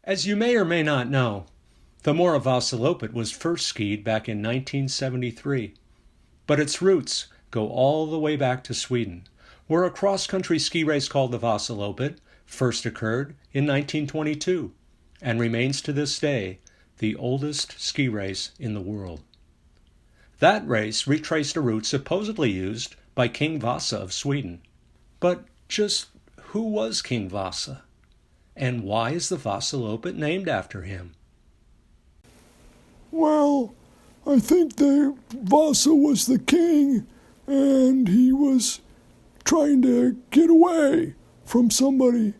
As you may or may not know, the Mora Vasaloppet was first skied back in 1973, but its roots go all the way back to Sweden, where a cross-country ski race called the Vasaloppet first occurred in 1922 and remains to this day the oldest ski race in the world. That race retraced a route supposedly used by King Vasa of Sweden. But just who was King Vasa? And why is the Vasaloppet named after him? Well, I think that Vasa was the king, and he was trying to get away from somebody.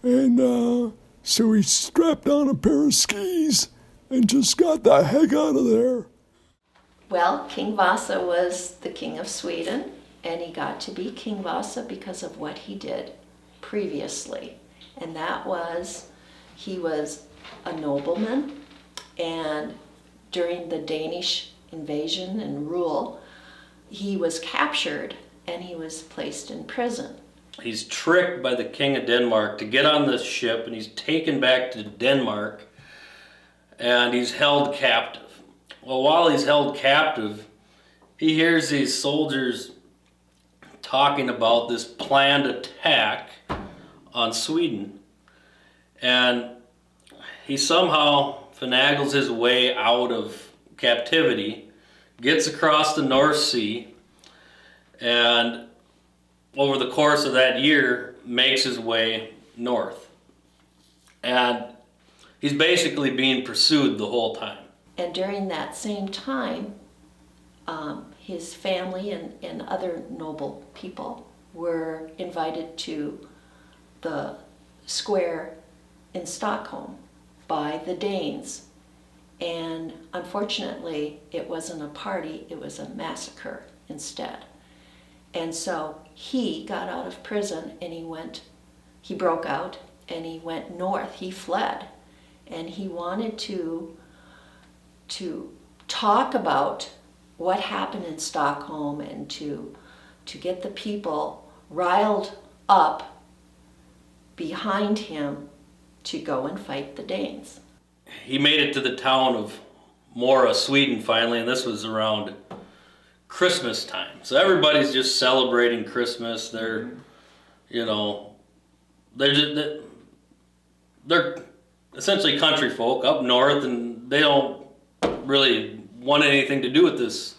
And so he strapped on a pair of skis and just got the heck out of there. Well, King Vasa was the king of Sweden, and he got to be King Vasa because of what he did previously. And that was, he was a nobleman, and during the Danish invasion and rule, he was captured and he was placed in prison. He's tricked by the King of Denmark to get on this ship, and he's taken back to Denmark, and he's held captive. Well, while he's held captive, he hears these soldiers talking about this planned attack on Sweden, and he somehow finagles his way out of captivity, gets across the North Sea, and over the course of that year makes his way north. And he's basically being pursued the whole time. And during that same time, his family and other noble people were invited to the square in Stockholm by the Danes. And unfortunately, it wasn't a party, it was a massacre instead. And so he got out of prison and he broke out and he went north, he fled. And he wanted to talk about what happened in Stockholm and to get the people riled up behind him to go and fight the Danes. He made it to the town of Mora, Sweden finally, and this was around Christmas time. So everybody's just celebrating Christmas. They're essentially country folk up north, and they don't really want anything to do with this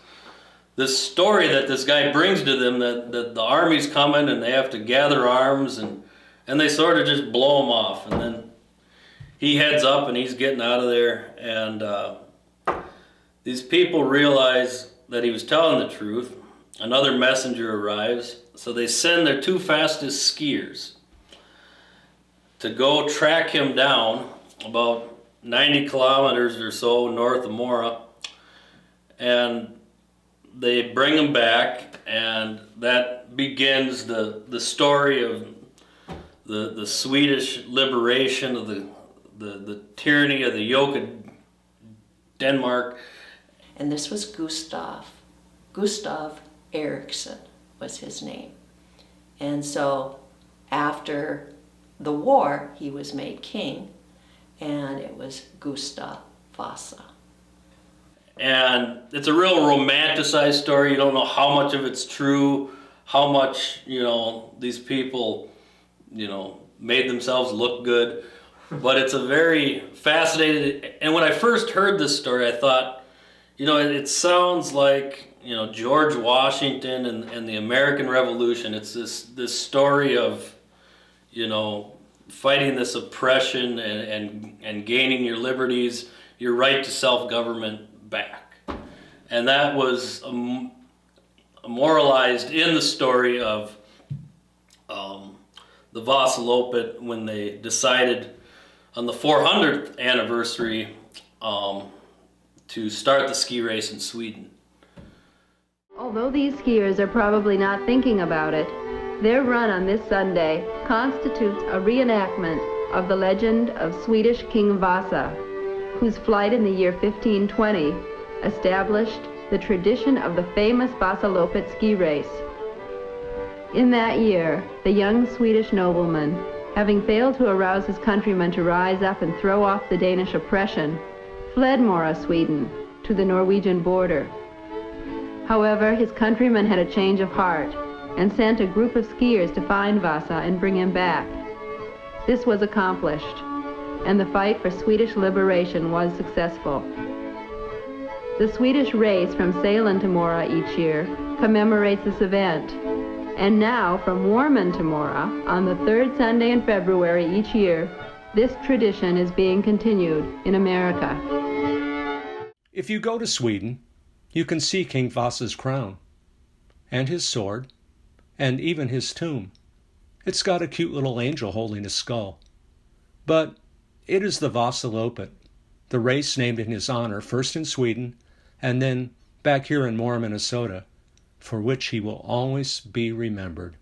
story that this guy brings to them, that the army's coming and they have to gather arms, and they sort of just blow him off. And then he heads up and he's getting out of there, and these people realize that he was telling the truth. Another messenger arrives, so they send their two fastest skiers to go track him down about 90 kilometers or so north of Mora, and they bring him back, and that begins the story of the Swedish liberation of the tyranny of the yoke of Denmark. And this was Gustav Eriksson was his name. And so after the war, he was made king, and it was Gustav Vasa. And it's a real romanticized story. You don't know how much of it's true, how much, these people, made themselves look good. But it's a very fascinating, and when I first heard this story, I thought, it sounds like, George Washington and the American Revolution. It's this story of, fighting this oppression and gaining your liberties, your right to self-government back. And that was memorialized in the story of the Vasaloppet when they decided on the 400th anniversary to start the ski race in Sweden. Although these skiers are probably not thinking about it, their run on this Sunday constitutes a reenactment of the legend of Swedish King Vasa, whose flight in the year 1520 established the tradition of the famous Vasaloppet ski race. In that year, the young Swedish nobleman having failed to arouse his countrymen to rise up and throw off the Danish oppression, fled Mora, Sweden, to the Norwegian border. However, his countrymen had a change of heart and sent a group of skiers to find Vasa and bring him back. This was accomplished, and the fight for Swedish liberation was successful. The Swedish race from Sälen to Mora each year commemorates this event, and now from Warman to Mora, on the third Sunday in February each year, this tradition is being continued in America. If you go to Sweden, you can see King Vasa's crown, and his sword, and even his tomb. It's got a cute little angel holding his skull. But it is the Vasaloppet, the race named in his honor, first in Sweden, and then back here in Mora, Minnesota, for which he will always be remembered.